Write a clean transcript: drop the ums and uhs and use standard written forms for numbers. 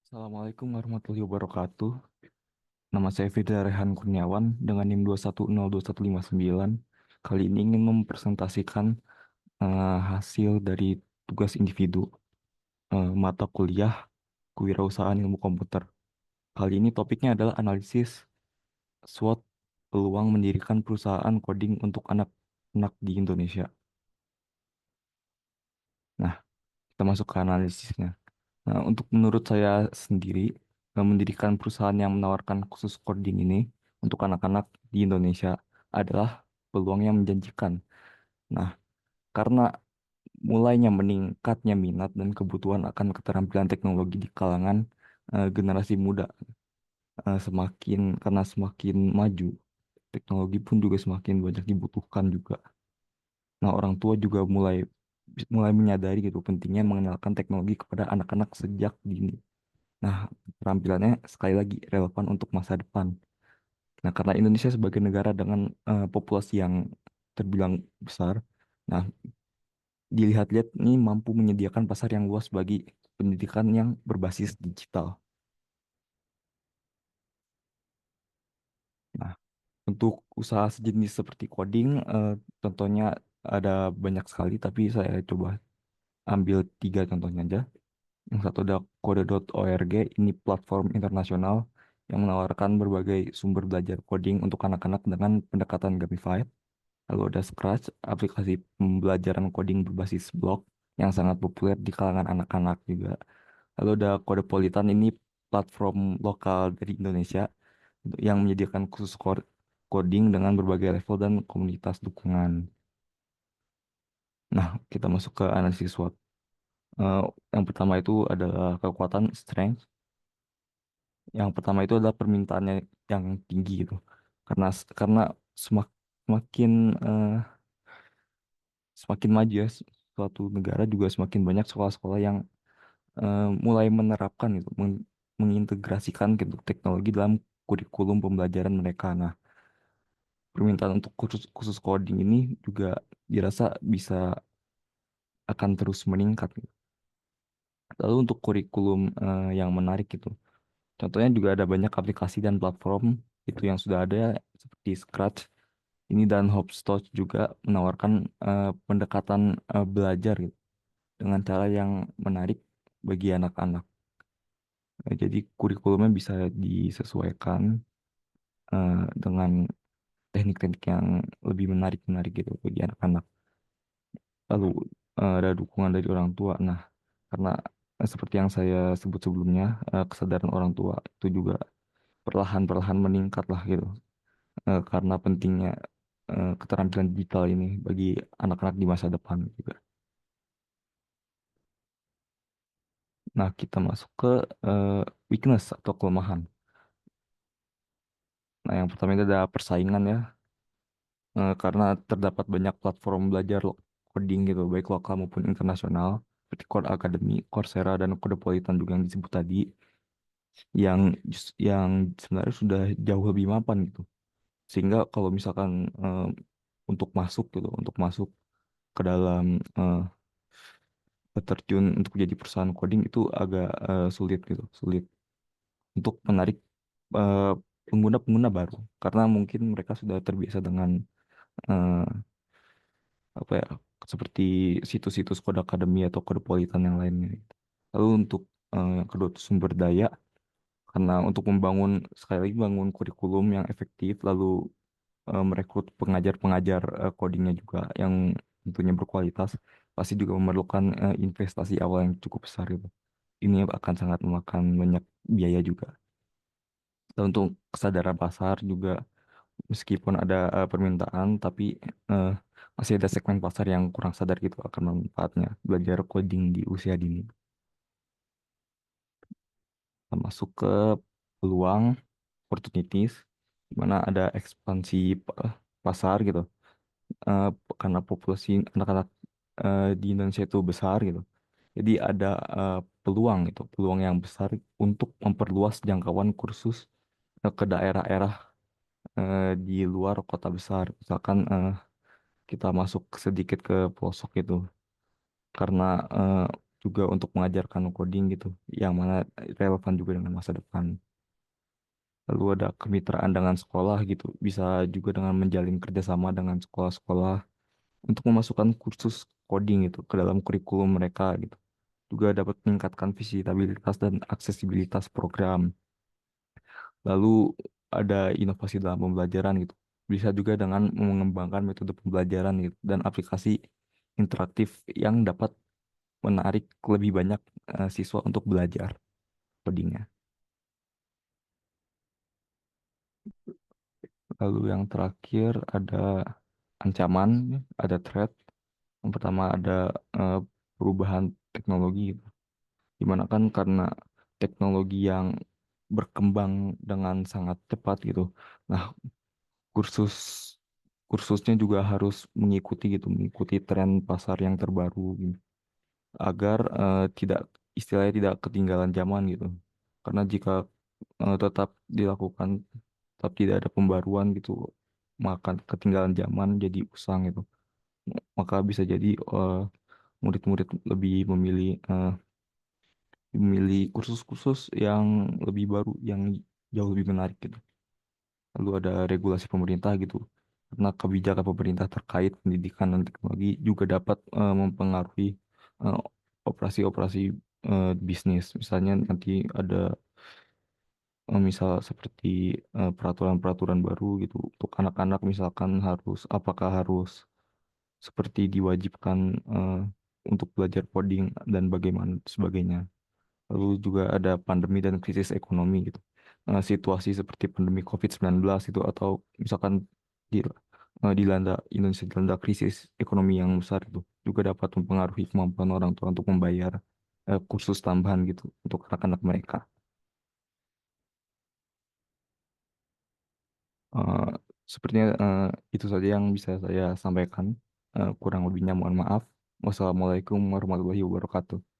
Assalamualaikum warahmatullahi wabarakatuh. Nama saya Firda Rehan Kurniawan dengan NIM 2102159. Kali ini ingin mempresentasikan hasil dari tugas individu mata kuliah Kewirausahaan Ilmu Komputer. Kali ini topiknya adalah analisis SWOT peluang mendirikan perusahaan coding untuk anak-anak di Indonesia. Nah, kita masuk ke analisisnya. Nah, untuk menurut saya sendiri, mendirikan perusahaan yang menawarkan khusus coding ini untuk anak-anak di Indonesia adalah peluang yang menjanjikan. Nah, karena mulainya meningkatnya minat dan kebutuhan akan keterampilan teknologi di kalangan generasi muda, karena semakin maju, teknologi pun juga semakin banyak dibutuhkan juga. Nah, orang tua juga mulai mulai menyadari gitu pentingnya mengenalkan teknologi kepada anak-anak sejak dini. Nah, keterampilannya sekali lagi relevan untuk masa depan. Nah, karena Indonesia sebagai negara dengan populasi yang terbilang besar, nah, dilihat-lihat ini mampu menyediakan pasar yang luas bagi pendidikan yang berbasis digital. Nah, untuk usaha sejenis seperti coding, contohnya ada banyak sekali, tapi saya coba ambil tiga contohnya aja. Yang satu ada kode.org, ini platform internasional yang menawarkan berbagai sumber belajar coding untuk anak-anak dengan pendekatan gamified. Lalu ada Scratch, aplikasi pembelajaran coding berbasis blok yang sangat populer di kalangan anak-anak juga. Lalu ada Codepolitan, ini platform lokal dari Indonesia yang menyediakan khusus coding dengan berbagai level dan komunitas dukungan. Nah, kita masuk ke analisis SWOT. Eh, yang pertama itu adalah kekuatan strength. Yang pertama itu adalah permintaannya yang tinggi gitu. Karena semakin eh, semakin maju ya suatu negara juga semakin banyak sekolah-sekolah yang mulai menerapkan gitu, mengintegrasikan gitu teknologi dalam kurikulum pembelajaran mereka. Nah, permintaan untuk khusus coding ini juga dirasa bisa akan terus meningkat gitu. Lalu untuk kurikulum yang menarik gitu. Contohnya juga ada banyak aplikasi dan platform itu yang sudah ada seperti Scratch ini dan Hopstotch juga menawarkan pendekatan belajar gitu, dengan cara yang menarik bagi anak-anak. Jadi kurikulumnya bisa disesuaikan dengan teknik-teknik yang lebih menarik-menarik gitu bagi anak-anak. Lalu ada dukungan dari orang tua. Nah, karena seperti yang saya sebut sebelumnya, kesadaran orang tua itu juga perlahan-perlahan meningkat lah gitu. Karena pentingnya keterampilan digital ini bagi anak-anak di masa depan juga. Nah, kita masuk ke eh, weakness atau kelemahan. Nah, yang pertama itu ada persaingan ya. Karena terdapat banyak platform belajar coding gitu, baik lokal maupun internasional, seperti Code Academy, Coursera, dan Codepolitan juga yang disebut tadi, yang sebenarnya sudah jauh lebih mapan gitu. Sehingga kalau misalkan untuk masuk gitu, untuk masuk ke dalam terjun untuk jadi perusahaan coding itu agak sulit gitu, sulit untuk menarik eh, pengguna-pengguna baru, karena mungkin mereka sudah terbiasa dengan eh, apa ya seperti situs-situs Kode Akademi atau Kodepolitan yang lainnya gitu. Lalu untuk yang kedua itu sumber daya, karena untuk membangun sekali lagi bangun kurikulum yang efektif, lalu merekrut pengajar-pengajar codingnya juga yang tentunya berkualitas, pasti juga memerlukan investasi awal yang cukup besar gitu. Ini akan sangat memakan banyak biaya juga. Dan untuk kesadaran pasar juga, meskipun ada permintaan, tapi eh, masih ada segmen pasar yang kurang sadar gitu akan manfaatnya belajar coding di usia dini. Kita masuk ke peluang opportunities, di mana ada ekspansi pasar gitu. Eh, karena populasi anak-anak di Indonesia itu besar gitu. Jadi ada peluang itu, peluang yang besar untuk memperluas jangkauan kursus ke daerah-daerah di luar kota besar. Misalkan kita masuk sedikit ke pelosok itu, karena juga untuk mengajarkan coding gitu, yang mana relevan juga dengan masa depan. Lalu ada kemitraan dengan sekolah gitu, bisa juga dengan menjalin kerjasama dengan sekolah-sekolah untuk memasukkan kursus coding gitu ke dalam kurikulum mereka gitu. Juga dapat meningkatkan visitabilitas dan aksesibilitas program. Lalu ada inovasi dalam pembelajaran gitu. Bisa juga dengan mengembangkan metode pembelajaran gitu dan aplikasi interaktif yang dapat menarik lebih banyak siswa untuk belajar codingnya. Lalu yang terakhir ada ancaman, ada threat. Yang pertama ada eh, perubahan teknologi gitu. Dimana kan karena teknologi yang berkembang dengan sangat cepat gitu. Nah, kursus kursusnya juga harus mengikuti gitu, mengikuti tren pasar yang terbaru gitu, agar tidak istilahnya tidak ketinggalan zaman gitu. Karena jika tetap dilakukan, tetap tidak ada pembaruan gitu, maka ketinggalan zaman jadi usang gitu. Maka bisa jadi murid-murid lebih memilih kursus-kursus yang lebih baru, yang jauh lebih menarik gitu. Lalu ada regulasi pemerintah gitu. Karena kebijakan pemerintah terkait pendidikan dan teknologi juga dapat mempengaruhi eh, operasi-operasi bisnis. Misalnya nanti ada misal seperti peraturan-peraturan baru gitu untuk anak-anak, misalkan harus apakah harus seperti diwajibkan eh, untuk belajar coding dan bagaimana sebagainya. Lalu juga ada pandemi dan krisis ekonomi gitu. Situasi seperti pandemi COVID-19 itu atau misalkan di, dilanda Indonesia dilanda krisis ekonomi yang besar itu juga dapat mempengaruhi kemampuan orang tua untuk membayar kursus tambahan gitu untuk anak-anak mereka. Eh, Sepertinya itu saja yang bisa saya sampaikan. Kurang lebihnya mohon maaf. Wassalamualaikum warahmatullahi wabarakatuh.